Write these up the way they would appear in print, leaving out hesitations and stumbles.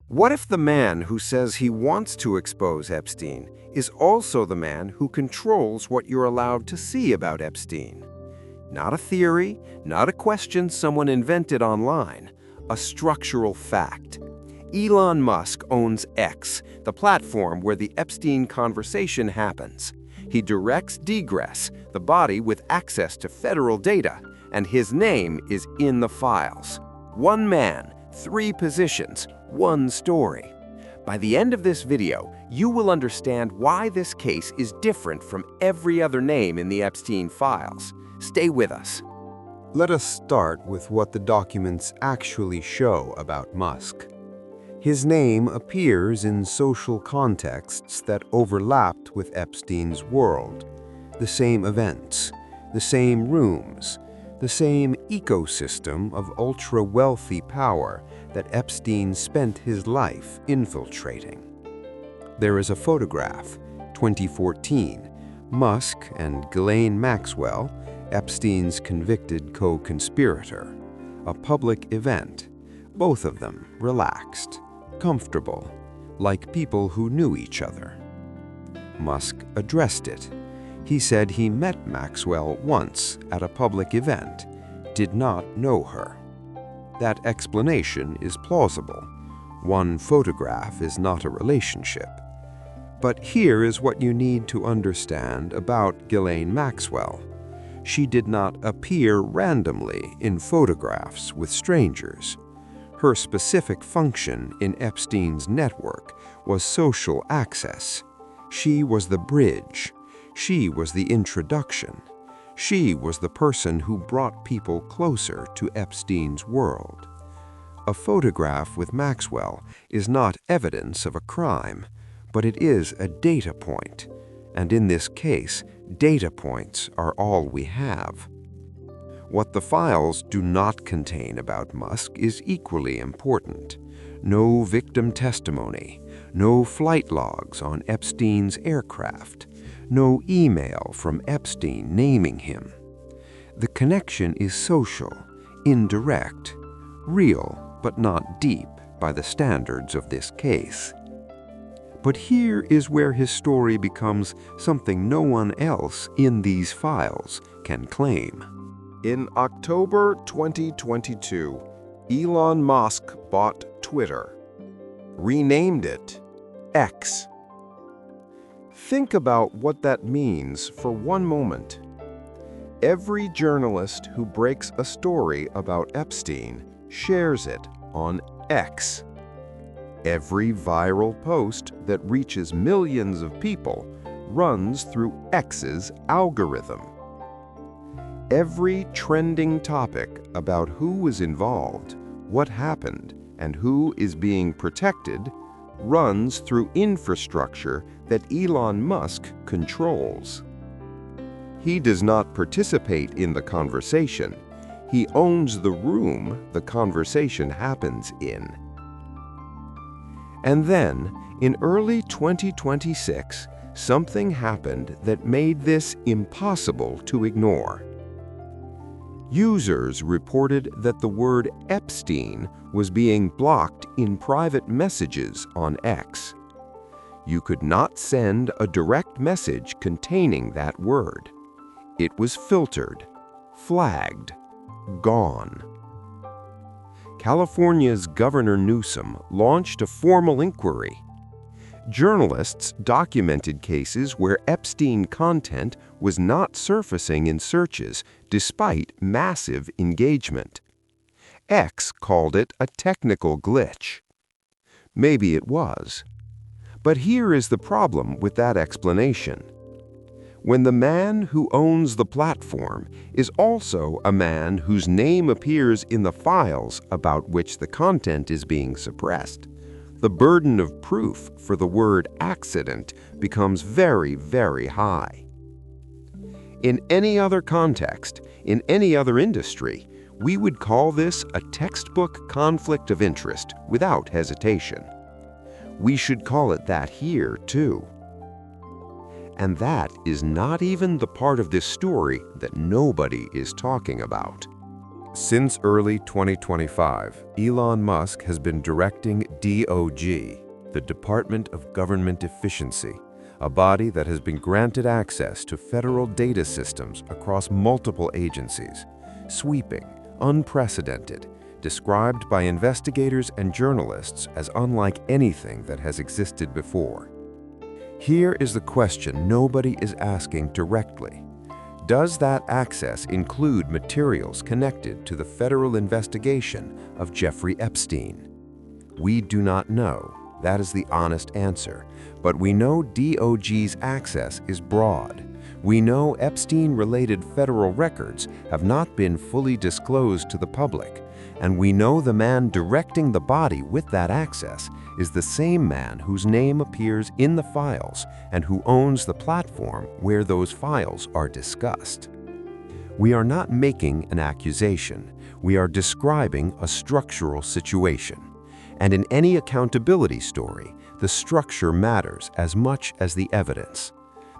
What if the man who says he wants to expose Epstein is also the man who controls what you're allowed to see about Epstein? Not a theory, not a question someone invented online, a structural fact. Elon Musk owns X, the platform where the Epstein conversation happens. He directs Degress, the body with access to federal data, and his name is in the files. One man, 3 positions, 1 story. By the end of this video, you will understand why this case is different from every other name in the Epstein files. Stay with us. Let us start with what the documents actually show about Musk. His name appears in social contexts that overlapped with Epstein's world. The same events, the same rooms, the same ecosystem of ultra-wealthy power that Epstein spent his life infiltrating. There is a photograph, 2014, Musk and Ghislaine Maxwell, Epstein's convicted co-conspirator. A public event, both of them relaxed, comfortable, like people who knew each other. Musk addressed it. He said he met Maxwell once at a public event, did not know her. That explanation is plausible. One photograph is not a relationship. But here is what you need to understand about Ghislaine Maxwell. She did not appear randomly in photographs with strangers. Her specific function in Epstein's network was social access. She was the bridge. She was the introduction. She was the person who brought people closer to Epstein's world. A photograph with Maxwell is not evidence of a crime, but it is a data point. And in this case, data points are all we have. What the files do not contain about Musk is equally important. No victim testimony, no flight logs on Epstein's aircraft, no email from Epstein naming him. The connection is social, indirect, real but not deep by the standards of this case. But here is where his story becomes something no one else in these files can claim. In October 2022, Elon Musk bought Twitter, renamed it X. Think about what that means for one moment. Every journalist who breaks a story about Epstein shares it on X. Every viral post that reaches millions of people runs through X's algorithm. Every trending topic about who was involved, what happened, and who is being protected runs through infrastructure that Elon Musk controls. He does not participate in the conversation. He owns the room the conversation happens in. And then, in early 2026, something happened that made this impossible to ignore. Users reported that the word Epstein was being blocked in private messages on X. You could not send a direct message containing that word. It was filtered, flagged, gone. California's Governor Newsom launched a formal inquiry. Journalists documented cases where Epstein content was not surfacing in searches despite massive engagement. X called it a technical glitch. Maybe it was. But here is the problem with that explanation. When the man who owns the platform is also a man whose name appears in the files about which the content is being suppressed, the burden of proof for the word accident becomes very, very high. In any other context, in any other industry, we would call this a textbook conflict of interest without hesitation. We should call it that here, too. And that is not even the part of this story that nobody is talking about. Since early 2025, Elon Musk has been directing DOGE, the Department of Government Efficiency, a body that has been granted access to federal data systems across multiple agencies, sweeping, unprecedented, described by investigators and journalists as unlike anything that has existed before. Here is the question nobody is asking directly. Does that access include materials connected to the federal investigation of Jeffrey Epstein? We do not know. That is the honest answer. But we know DOG's access is broad. We know Epstein-related federal records have not been fully disclosed to the public. And we know the man directing the body with that access is the same man whose name appears in the files and who owns the platform where those files are discussed. We are not making an accusation. We are describing a structural situation. And in any accountability story, the structure matters as much as the evidence.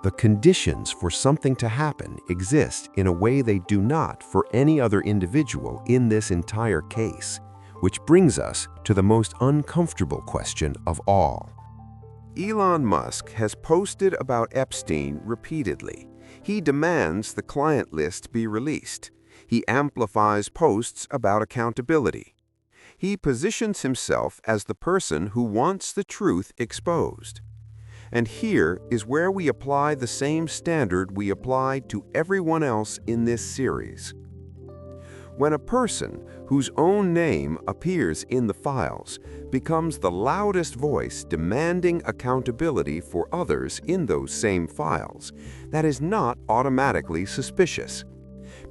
The conditions for something to happen exist in a way they do not for any other individual in this entire case, which brings us to the most uncomfortable question of all. Elon Musk has posted about Epstein repeatedly. He demands the client list be released. He amplifies posts about accountability. He positions himself as the person who wants the truth exposed. And here is where we apply the same standard we apply to everyone else in this series. When a person whose own name appears in the files becomes the loudest voice demanding accountability for others in those same files, that is not automatically suspicious.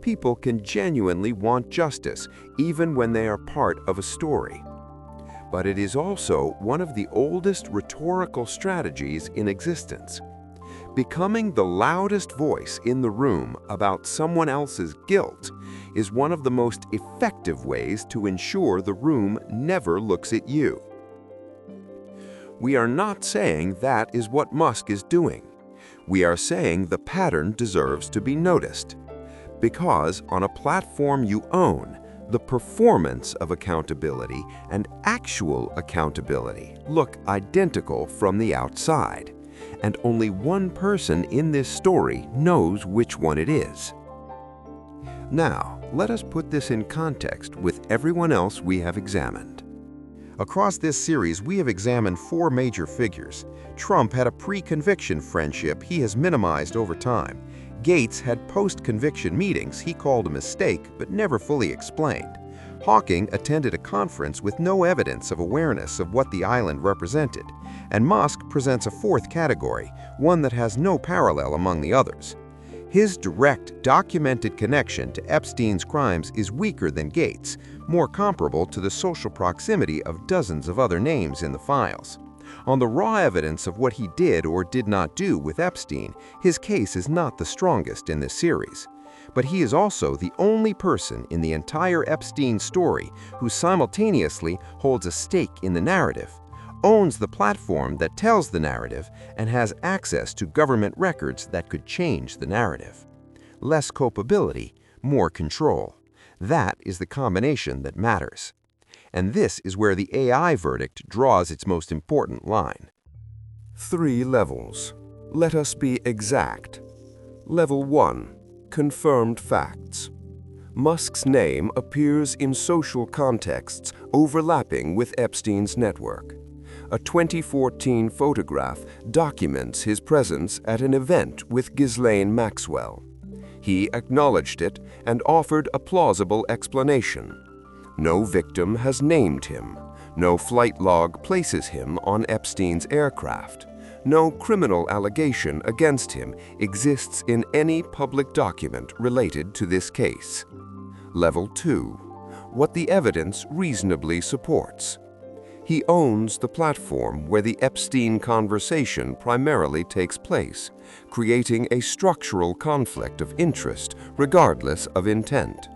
People can genuinely want justice even when they are part of a story. But it is also one of the oldest rhetorical strategies in existence. Becoming the loudest voice in the room about someone else's guilt is one of the most effective ways to ensure the room never looks at you. We are not saying that is what Musk is doing. We are saying the pattern deserves to be noticed. Because on a platform you own, the performance of accountability and actual accountability look identical from the outside, and only one person in this story knows which one it is. Now, let us put this in context with everyone else we have examined. Across this series, we have examined four major figures. Trump had a pre-conviction friendship he has minimized over time. Gates had post-conviction meetings he called a mistake but never fully explained. Hawking attended a conference with no evidence of awareness of what the island represented. And Musk presents a fourth category, one that has no parallel among the others. His direct, documented connection to Epstein's crimes is weaker than Gates', more comparable to the social proximity of dozens of other names in the files. On the raw evidence of what he did or did not do with Epstein, his case is not the strongest in this series. But he is also the only person in the entire Epstein story who simultaneously holds a stake in the narrative, owns the platform that tells the narrative, and has access to government records that could change the narrative. Less culpability, more control. That is the combination that matters. And this is where the AI verdict draws its most important line. 3 levels. Let us be exact. Level 1. Confirmed facts. Musk's name appears in social contexts overlapping with Epstein's network. A 2014 photograph documents his presence at an event with Ghislaine Maxwell. He acknowledged it and offered a plausible explanation. No victim has named him. No flight log places him on Epstein's aircraft. No criminal allegation against him exists in any public document related to this case. Level 2. What the evidence reasonably supports. He owns the platform where the Epstein conversation primarily takes place, creating a structural conflict of interest regardless of intent.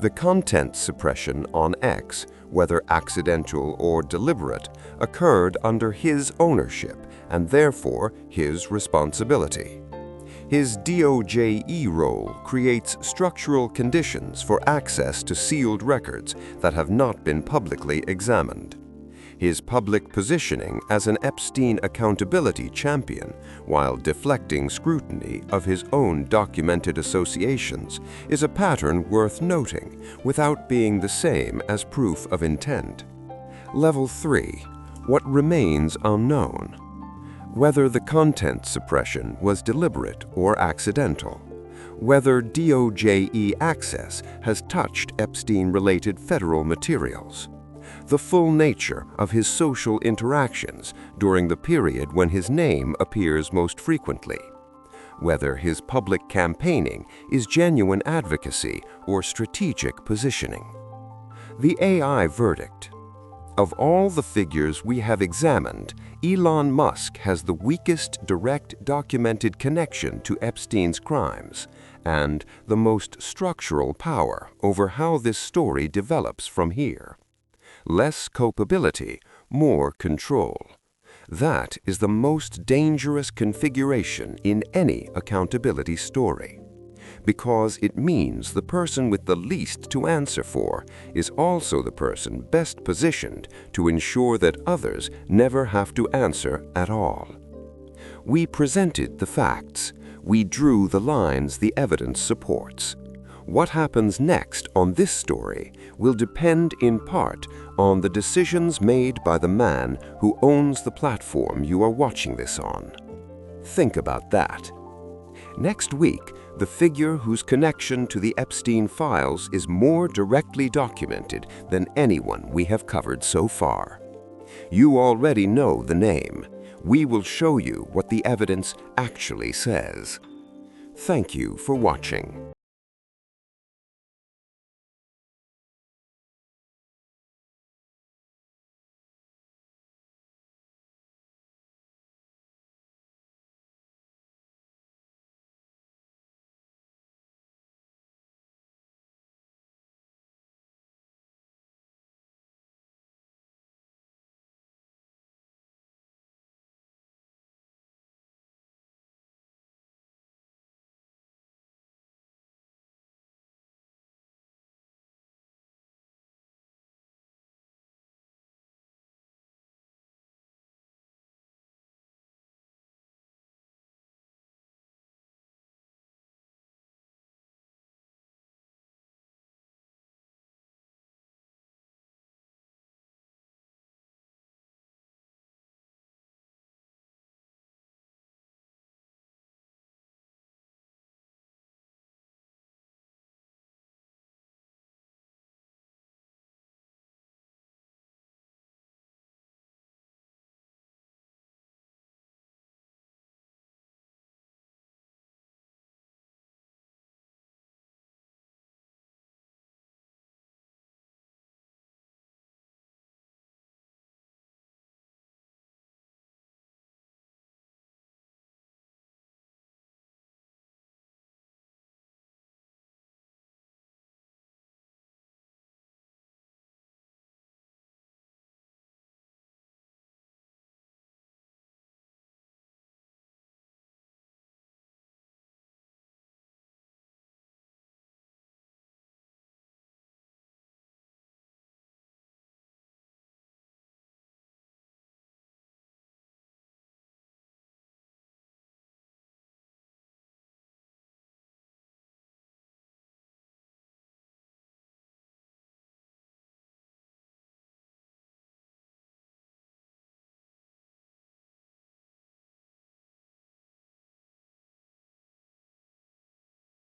The content suppression on X, whether accidental or deliberate, occurred under his ownership and therefore his responsibility. His DOGE role creates structural conditions for access to sealed records that have not been publicly examined. His public positioning as an Epstein accountability champion while deflecting scrutiny of his own documented associations is a pattern worth noting without being the same as proof of intent. Level 3. What remains unknown. Whether the content suppression was deliberate or accidental. Whether DOGE access has touched Epstein-related federal materials. The full nature of his social interactions during the period when his name appears most frequently. Whether his public campaigning is genuine advocacy or strategic positioning. The AI verdict. Of all the figures we have examined, Elon Musk has the weakest direct documented connection to Epstein's crimes and the most structural power over how this story develops from here. Less culpability, more control. That is the most dangerous configuration in any accountability story, because it means the person with the least to answer for is also the person best positioned to ensure that others never have to answer at all. We presented the facts. We drew the lines the evidence supports. What happens next on this story will depend in part on the decisions made by the man who owns the platform you are watching this on. Think about that. Next week, the figure whose connection to the Epstein files is more directly documented than anyone we have covered so far. You already know the name. We will show you what the evidence actually says. Thank you for watching.